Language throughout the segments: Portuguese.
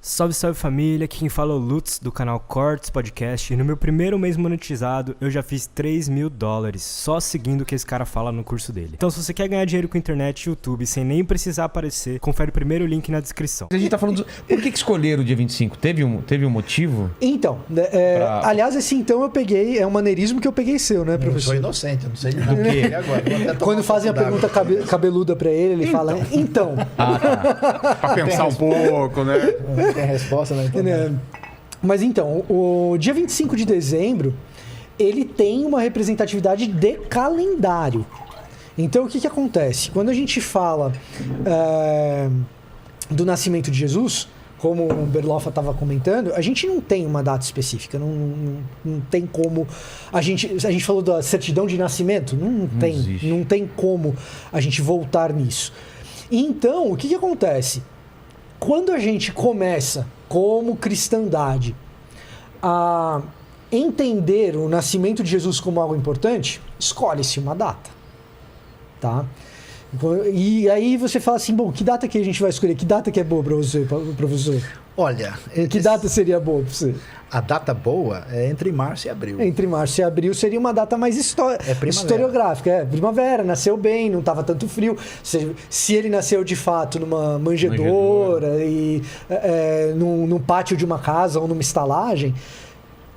Salve, salve família, aqui quem fala é o Lutz do canal Cortes Podcast e no meu primeiro mês monetizado eu já fiz $3.000 só seguindo o que esse cara fala no curso dele. Então se você quer ganhar dinheiro com internet e YouTube sem nem precisar aparecer, confere o primeiro link na descrição. A gente tá falando... Por que escolheram o dia 25? Teve um motivo? Então, aliás, esse então eu peguei, é um maneirismo que eu peguei seu, né, professor? Eu sou inocente, eu não sei de nada. Do quê? Agora, quando fazem a pergunta cabeluda pra ele fala, então. Pra pensar um pouco, né? Não tem resposta, né? Então, Mas então, o dia 25 de dezembro, ele tem uma representatividade de calendário. Então, o que acontece? Quando a gente fala do nascimento de Jesus, como o Berloffa estava comentando, a gente não tem uma data específica, não tem como... A gente falou da certidão de nascimento, não tem como a gente voltar nisso. Então, o que acontece? Quando a gente começa, como cristandade, a entender o nascimento de Jesus como algo importante, escolhe-se uma data, tá? E aí você fala assim, bom, que data que a gente vai escolher? Que data que é boa para você, professor? Olha... Que data seria boa para você? A data boa é entre março e abril. Entre março e abril seria uma data mais historiográfica. É primavera, nasceu bem, não estava tanto frio. Se ele nasceu de fato numa manjedoura e num pátio de uma casa ou numa estalagem...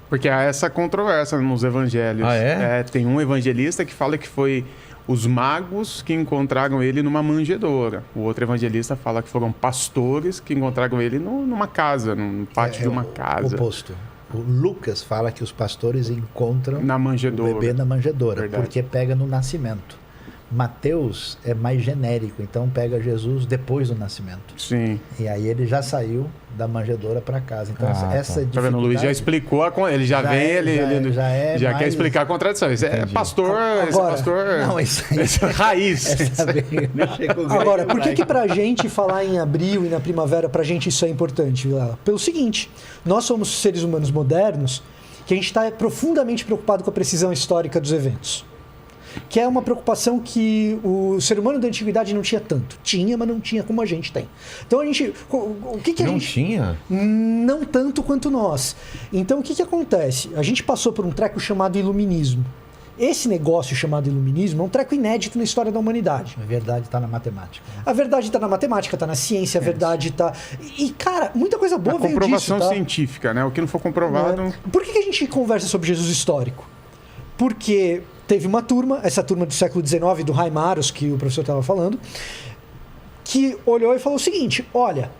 Porque há essa controvérsia nos evangelhos. Ah, é? Tem um evangelista que fala que foi os magos que encontraram ele numa manjedoura. O outro evangelista fala que foram pastores que encontraram ele numa casa, num pátio de uma casa. O oposto. O Lucas fala que os pastores encontram na manjedoura. O bebê na manjedoura, Verdade. porque pega no nascimento. Mateus é mais genérico, então pega Jesus depois do nascimento. Sim. E aí ele já saiu da manjedoura para casa. Então essa Tá vendo? O Luiz já explicou, ele já vem, ele já quer explicar a contradição. Isso é pastor, Não, isso aí é raiz. Agora, por que pra gente falar em abril e na primavera, pra gente isso é importante, Vilela? Pelo seguinte, nós somos seres humanos modernos que a gente está profundamente preocupado com a precisão histórica dos eventos. Que é uma preocupação que o ser humano da antiguidade não tinha tanto. Tinha, mas não tinha como a gente tem. Então a gente... O que a não gente... tinha? Não tanto quanto nós. Então o que acontece? A gente passou por um treco chamado iluminismo. Esse negócio chamado iluminismo é um treco inédito na história da humanidade. A verdade está na matemática. Né? A verdade está na matemática, está na ciência, a verdade está... E, cara, muita coisa boa veio disso. Comprovação científica, né? O que não for comprovado... Por que a gente conversa sobre Jesus histórico? Porque... Teve uma turma, essa turma do século XIX, do Reimarus, que o professor estava falando, que olhou e falou o seguinte, olha,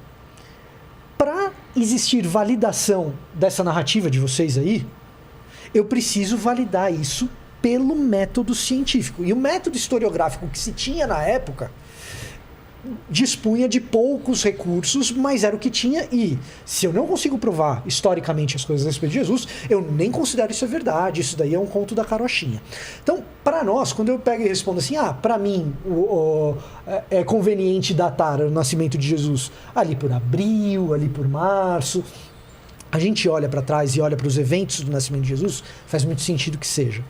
para existir validação dessa narrativa de vocês aí, eu preciso validar isso pelo método científico. E o método historiográfico que se tinha na época dispunha de poucos recursos, mas era o que tinha, e se eu não consigo provar historicamente as coisas a respeito de Jesus, eu nem considero isso verdade, isso daí é um conto da carochinha. Então, para nós, quando eu pego e respondo assim, para mim é conveniente datar o nascimento de Jesus ali por abril, ali por março, a gente olha para trás e olha para os eventos do nascimento de Jesus, faz muito sentido que seja.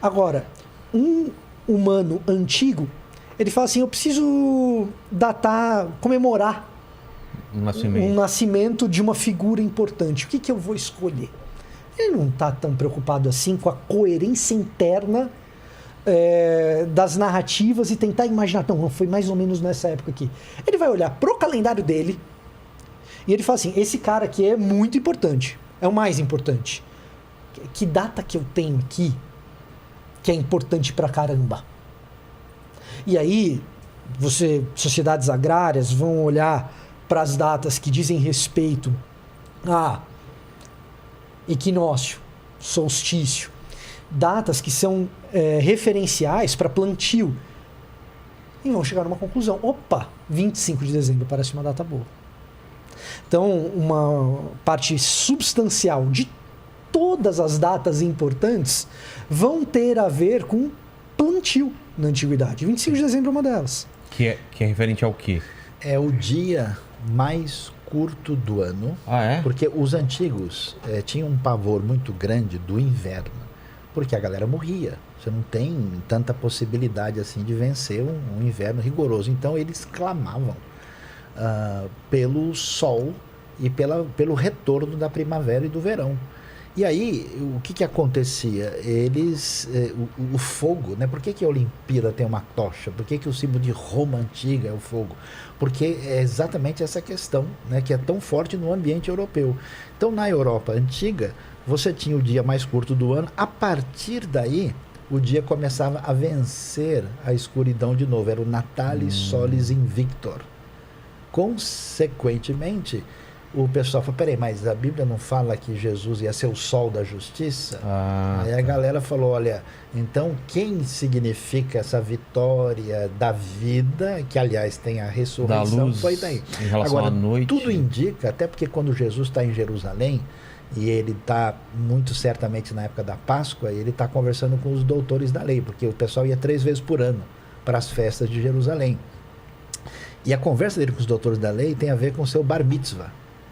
Agora, um humano antigo, ele fala assim, eu preciso comemorar um nascimento de uma figura importante. O que eu vou escolher? Ele não está tão preocupado assim com a coerência interna das narrativas e tentar imaginar, não, foi mais ou menos nessa época aqui. Ele vai olhar pro calendário dele e ele fala assim, esse cara aqui é muito importante, é o mais importante. Que data que eu tenho aqui que é importante pra caramba? E aí, sociedades agrárias vão olhar para as datas que dizem respeito a equinócio, solstício, datas que são referenciais para plantio, e vão chegar numa conclusão. Opa, 25 de dezembro parece uma data boa. Então, uma parte substancial de todas as datas importantes vão ter a ver com plantio na antiguidade. 25 de dezembro é uma delas. Que é referente ao quê? É o dia mais curto do ano. Ah, é? Porque os antigos tinham um pavor muito grande do inverno. Porque a galera morria. Você não tem tanta possibilidade assim de vencer um inverno rigoroso. Então eles clamavam pelo sol e pelo retorno da primavera e do verão. E aí, o que acontecia? O fogo, né? Por que a Olimpíada tem uma tocha? Por que o símbolo de Roma antiga é o fogo? Porque é exatamente essa questão, né? Que é tão forte no ambiente europeu. Então, na Europa antiga, você tinha o dia mais curto do ano. A partir daí, o dia começava a vencer a escuridão de novo. Era o Natalis Solis Invictor. Consequentemente, o pessoal falou, peraí, mas a Bíblia não fala que Jesus ia ser o sol da justiça? Aí a galera falou, olha, então quem significa essa vitória da vida, que aliás tem a ressurreição, da luz, foi daí. em relação Agora, à noite. tudo indica, até porque quando Jesus está em Jerusalém, e ele está muito certamente na época da Páscoa, ele está conversando com os doutores da lei, porque o pessoal ia 3 vezes por ano para as festas de Jerusalém. E a conversa dele com os doutores da lei tem a ver com o seu bar mitzvah,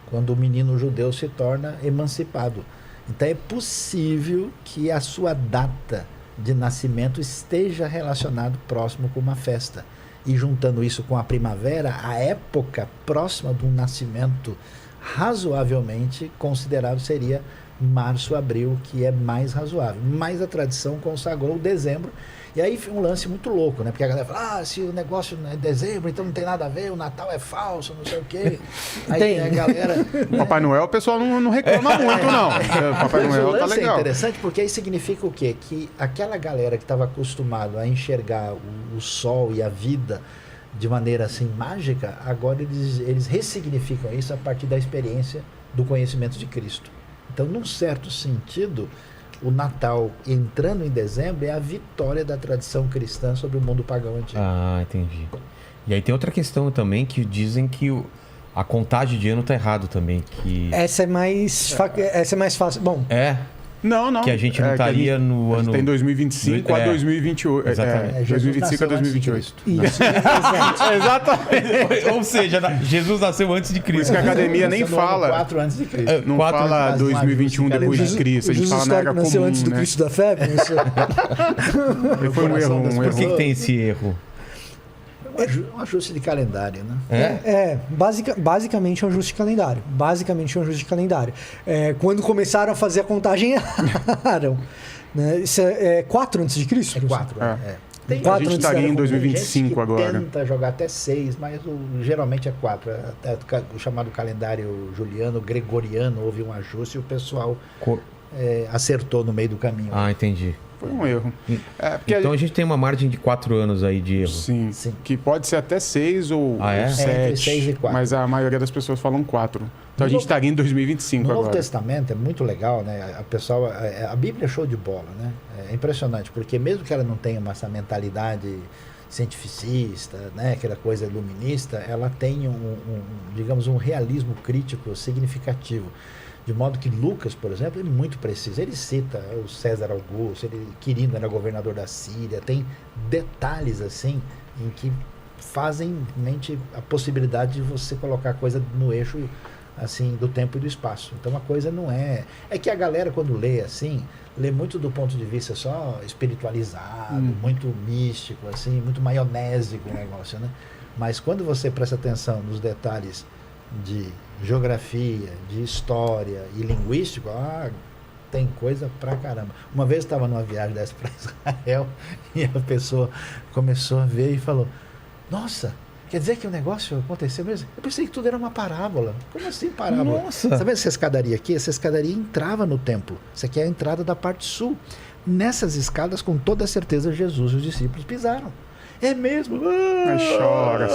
quando o menino judeu se torna emancipado. Então é possível que a sua data de nascimento esteja relacionado próximo com uma festa. E juntando isso com a primavera, a época próxima do nascimento razoavelmente considerado seria março, abril, que é mais razoável. Mas a tradição consagrou dezembro. E aí foi um lance muito louco, né? Porque a galera fala, se o negócio é dezembro, então não tem nada a ver, o Natal é falso, não sei o quê. Aí tem a galera... O Papai Noel, o pessoal não reclama muito, não. O Papai Mas Noel o tá lance legal. é interessante porque aí significa o quê? Que aquela galera que estava acostumada a enxergar o sol e a vida de maneira assim mágica, agora eles ressignificam isso a partir da experiência do conhecimento de Cristo. Então, num certo sentido, o Natal entrando em dezembro é a vitória da tradição cristã sobre o mundo pagão antigo. Ah, entendi. E aí tem outra questão também que dizem que a contagem de ano tá errado também. Que... Essa é mais fácil. Bom, Não. Que a gente não estaria no ano... Tem 2025 a 2028. Exatamente. 2025 a 2028. isso, exato. Exatamente. Ou seja, Jesus nasceu antes de Por Cristo. isso que a academia nem fala. 4 antes de Cristo. Não 4 fala anos, 2021 depois de Cristo. A gente Jesus fala na era histórico nasceu comum, antes do né? Cristo da fé? Foi um erro. Por que tem esse erro? Um ajuste de calendário, né? Basicamente é um ajuste de calendário. Quando começaram a fazer a contagem, erraram. Né? Isso é 4 antes de Cristo? É 4. Tem A gente estaria em 2025 gente que agora. tenta jogar até 6, mas geralmente é 4. Até o chamado calendário juliano, gregoriano, houve um ajuste e o pessoal acertou no meio do caminho. Ah, entendi. Foi um erro. Porque Então a gente tem uma margem de 4 anos aí de erro. Sim, Sim. que pode ser até 6 ou é? 7. Entre 6 e 4. Mas a maioria das pessoas falam 4. Então a gente estaria em 2025 No Novo agora. Testamento é muito legal, né? A Bíblia é show de bola, né? É impressionante, porque mesmo que ela não tenha essa mentalidade cientificista, né? Aquela coisa iluminista, ela tem digamos, um realismo crítico significativo. De modo que Lucas, por exemplo, ele é muito preciso. Ele cita o César Augusto, Quirino era governador da Síria, tem detalhes assim em que fazem mente a possibilidade de você colocar a coisa no eixo assim do tempo e do espaço. Então a coisa não é que a galera quando lê assim, lê muito do ponto de vista só espiritualizado, muito místico assim, muito maionésico o negócio, né? Mas quando você presta atenção nos detalhes de geografia, de história e linguístico, tem coisa pra caramba. Uma vez eu estava numa viagem dessa para Israel e a pessoa começou a ver e falou: nossa, quer dizer que o negócio aconteceu mesmo? Eu pensei que tudo era uma parábola. Como assim parábola? Nossa! Tá vendo essa escadaria aqui? Essa escadaria entrava no templo. Isso aqui é a entrada da parte sul. Nessas escadas, com toda certeza, Jesus e os discípulos pisaram. É mesmo? Mas chora.